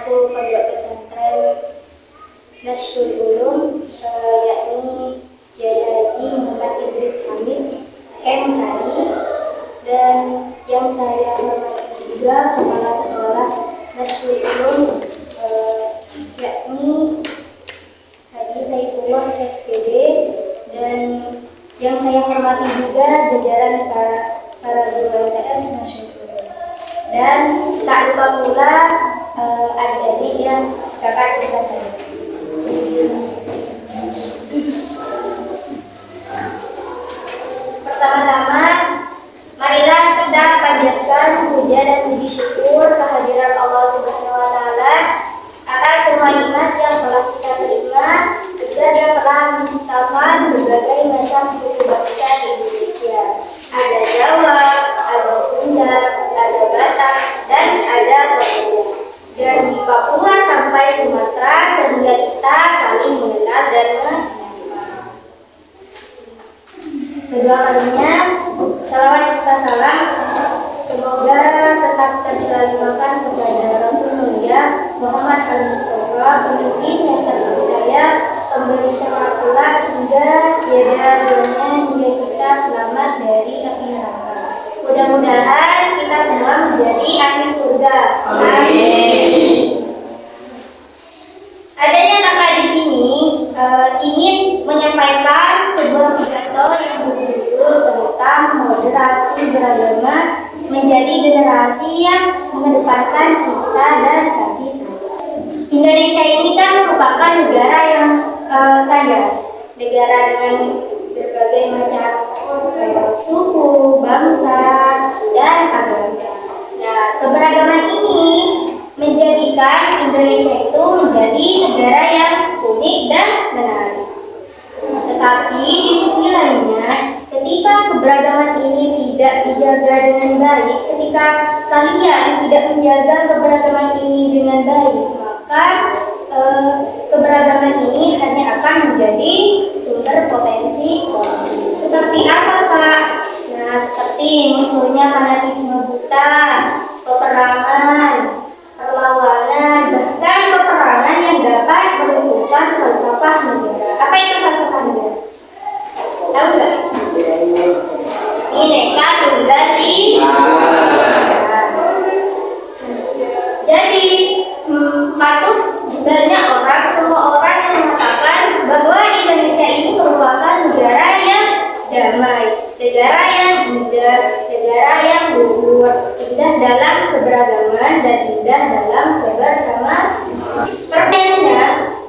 selaku pondok pesantren Nasyul Ulum, yakni Kiai Haji Muhammad Idris Hamid MKI, dan yang saya hormati juga Kepala Sekolah Nasyul Ulum, yakni Haji Saifullah SPD, dan yang saya hormati juga jajaran para guru MTS Nasyul Ulum, dan tak lupa pula adik-adik yang kakak cerita saya. Pertama-tama, marilah kita panjatkan puja dan puji syukur kehadiran Allah Subhanahu wa Ta'ala atas semua nikmat yang telah kita terima, dan yang telah menciptakan berbagai macam suku bangsa di Indonesia. Ada Jawa, ada Sunda, ada Batak, dan ada Papua. Dari Papua sampai Sumatera, sehingga kita saling mengenal dan menyapa. Kedua kalinya, salawat serta salam semoga tetap tercurahkan kepada Rasul Mulia Muhammad Al-Mustafa, pemimpin yang terpercaya, pemberi syafaat hingga tiada duanya, hingga kita selamat dari api neraka. Mudah-mudahan kita semua menjadi ahli surga. Amin. Adanya kakak di sini ingin menyampaikan sebuah pidato yang berjudul tentang moderasi beragama menjadi generasi yang mengedepankan cinta dan kasih sayang. Indonesia ini kan merupakan negara yang kaya, negara dengan berbagai macam suku, bangsa, dan agama. Nah, keberagaman ini menjadikan Indonesia itu menjadi negara yang unik dan menarik. Tetapi di sisi lainnya, ketika keberagaman ini tidak dijaga dengan baik, ketika kalian tidak menjaga keberagaman ini dengan baik, maka keberagaman ini hanya akan menjadi sumber potensi konflik. Seperti apa, Kak? Nah, seperti munculnya fanatisme buta, peperangan, perlawanan, bahkan peperangan yang dapat melumpuhkan falsafah negara. Apa itu falsafah negara? Tahu nggak? Bineka Tunggal Ika. Jadi patut banyak orang, semua orang yang mengatakan bahwa Indonesia ini merupakan negara yang damai, negara yang indah, negara yang luhur, indah dalam keberagaman dan indah dalam kebersamaan. Pertanyaannya,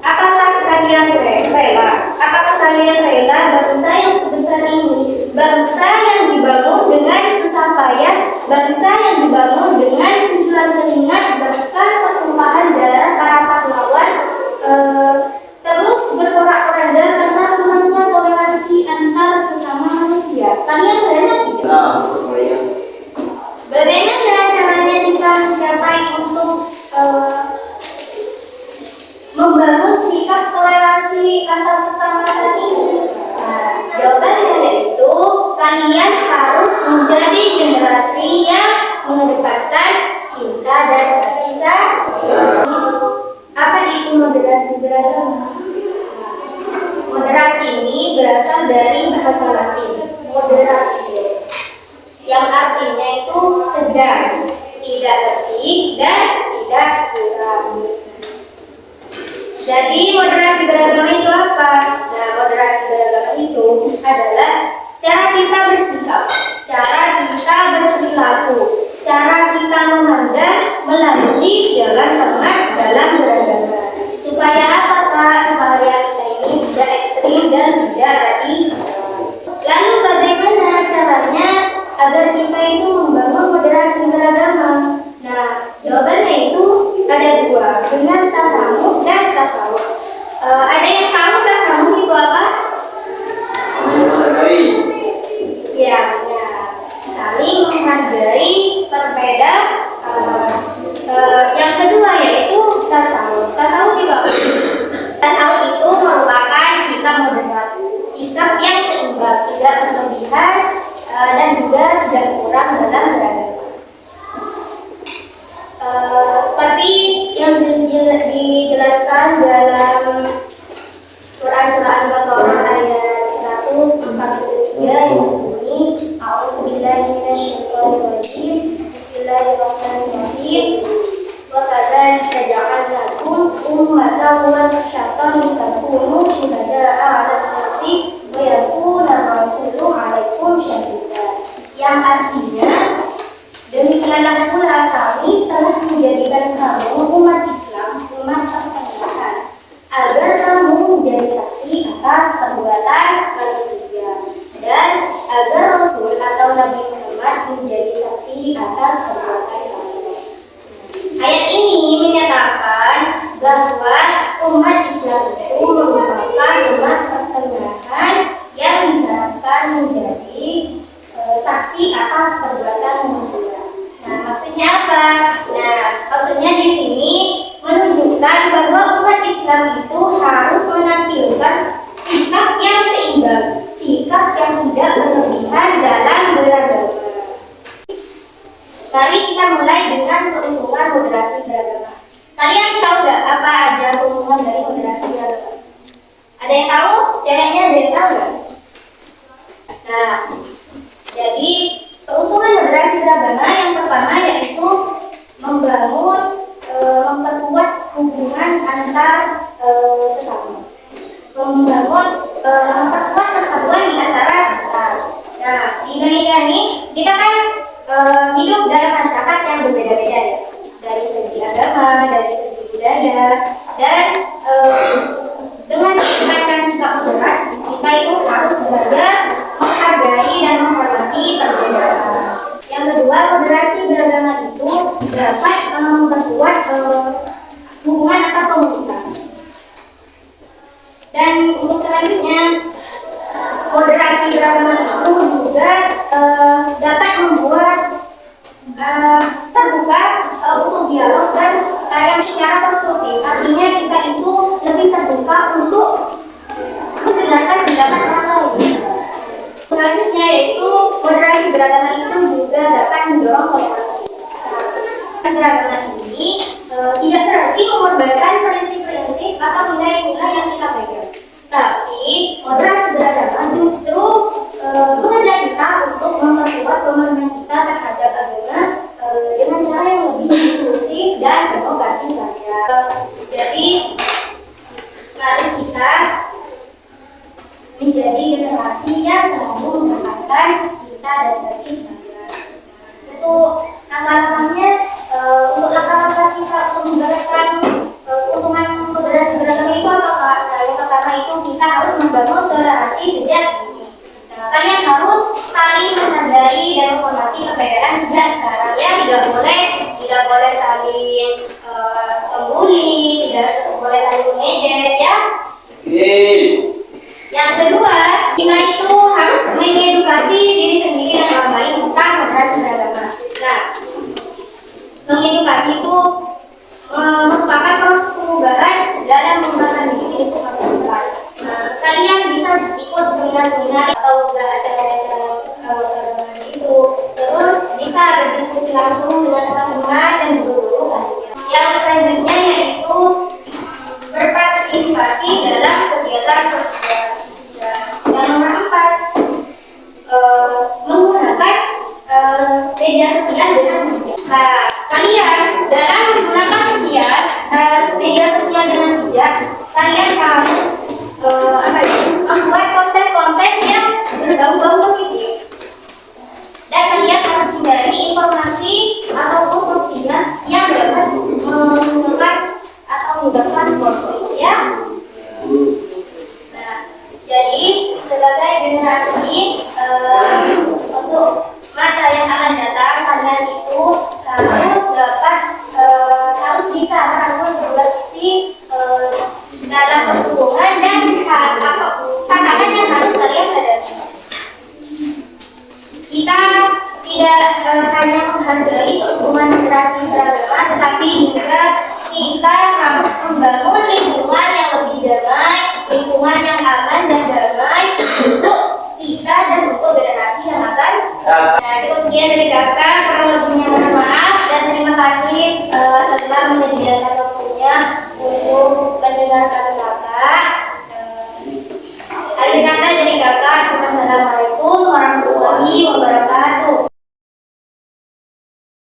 apakah kalian rela? Apakah kalian rela bangsa yang sebesar ini, bangsa yang dibangun dengan susah payah, bangsa yang dibangun dengan cucuran keringat, bahkan pertumpahan darah para pahlawan, terus berporak-poranda karena kurangnya toleransi antar sesama manusia? Kalian rela tidak? Bagaimana caranya kita mencapai untuk membangun sikap toleransi antar sesama saat ini? Nah, jawabannya yaitu kalian harus menjadi generasi yang mengedepankan cinta dan kasih sayang. Apa itu moderasi beragama? Moderasi ini berasal dari bahasa Latin, moderatio, yang artinya itu sedang, tidak lebih dan tidak kurang. Jadi moderasi beragama itu apa? Nah, moderasi beragama itu adalah cara kita bersikap, cara kita berperilaku, cara kita memandang melalui jalan tengah dalam beragama. Supaya apa, Kak? Supaya kita ini tidak ekstrim dan tidak radikal. Lalu bagaimana caranya agar kita itu membangun moderasi beragama? Nah, jawabannya itu ada dua, dengan tasamuh dan tasawuf. Ada yang tahu tasamuh itu apa? Ya, saling menghargai perbedaan. Yang kedua yaitu tasawuf. Tasawuf itu apa? Tasawuf itu merupakan sikap moderat, sikap yang seimbang, tidak berlebihan dan juga tidak kurang dalam beragama. Seperti yang ummatan wasatan takunu syuhada'a 'alan nasi wa yakuna rasulu 'alaikum syahida. Yang artinya, demikianlah pula kami telah menjadikan kamu umat Islam, umat pertengahan, agar kamu menjadi saksi atas perbuatan manusia, dan agar Rasul atau Nabi Muhammad menjadi saksi atas perbuatan manusia. Ayat ini menyatakan bahwa umat Islam itu merupakan umat pertengahan yang diharapkan menjadi saksi atas perbuatan manusia. Nah, maksudnya apa? Nah, maksudnya di sini menunjukkan bahwa umat Islam itu harus menampilkan sikap yang seimbang, sikap yang tidak berlebihan dalam beragama. Mari kita mulai dengan keuntungan moderasi beragama. Kalian tahu nggak apa aja keuntungan dari moderasi beragama? Ada yang tahu? Ceweknya ada yang tahu nggak? Nah, jadi keuntungan moderasi beragama yang pertama yaitu membangun, memperkuat hubungan antar sesama, memperkuat persatuan di antara kita. Nah, di Indonesia ini kita kan hidup dalam masyarakat yang berbeda-beda ya, dari segi agama, dari segi budaya, dan dengan menempatkan sikap moderat, kita itu harus belajar menghargai dan menghormati perbedaan. Yang kedua, moderasi beragama itu dapat memperkuat hubungan antar komunitas. Dan untuk selanjutnya, moderasi beragama itu juga dapat membuat terbuka untuk dialog dan yang secara konstruktif. Artinya kita itu lebih terbuka untuk mendengarkan pendapat orang lain. Selanjutnya yaitu moderasi beragama itu juga dapat mendorong toleransi. Nah, beragama ini tidak berarti mengorbankan prinsip-prinsip atau nilai-nilai yang kita pegang. Tapi moderasi beragama justru mengajak kita untuk memperkuat pemahaman kita terhadap agama dengan cara yang lebih inklusif dan penuh kasih sayang. Jadi mari kita menjadi generasi yang selalu mendapatkan cinta dan kasih sayang. Itu langkah-langkahnya. Untuk langkah-langkah kita untuk mendapatkan keuntungan moderasi beragama itu apa? Nah, yang pertama itu kita harus membangun toleransi sejak dini. Nah, kalian harus saling menghargai dan menghormati perbedaan sejak sekarang ya. Tidak boleh saling membuli, tidak boleh saling mengejek ya. Yang kedua, kita itu harus mengedukasi diri sendiri dan orang lain tentang moderasi beragama. Nah, mengedukasi itu merupakan proses perubahan dalam mengembangkan diri untuk masa depan. Nah, kalian bisa ikut seminar-seminar atau acara-acara itu, terus bisa berdiskusi langsung dengan teman-teman dan guru-guru kalian. Yang selanjutnya yaitu berpartisipasi dalam kegiatan sosial. Yang nomor 4, menggunakan media sosial dengan bijak. Nah, kalian dalam menggunakan media sosial dengan bijak, kalian harus membuat konten-konten yang berbau-bau positif. Dan kalian harus hindari informasi ataupun postingan yang dapat menimbulkan atau menyebabkan konflik ya. Nah, jadi sebagai generasi untuk masa yang akan datang, kalian itu harus bisa merangkul kedua sisi dalam perhubungan dan tantangan yang harus kalian hadapi. Kita tidak hanya menghargai keuntungan moderasi beragama, tetapi juga kita harus membangun lingkungan yang lebih damai, lingkungan yang aman dan damai untuk kita dan untuk generasi yang akan. Nah, cukup sekian dari kakak, kurang lebihnya mohon maaf dan terima kasih telah menyediakan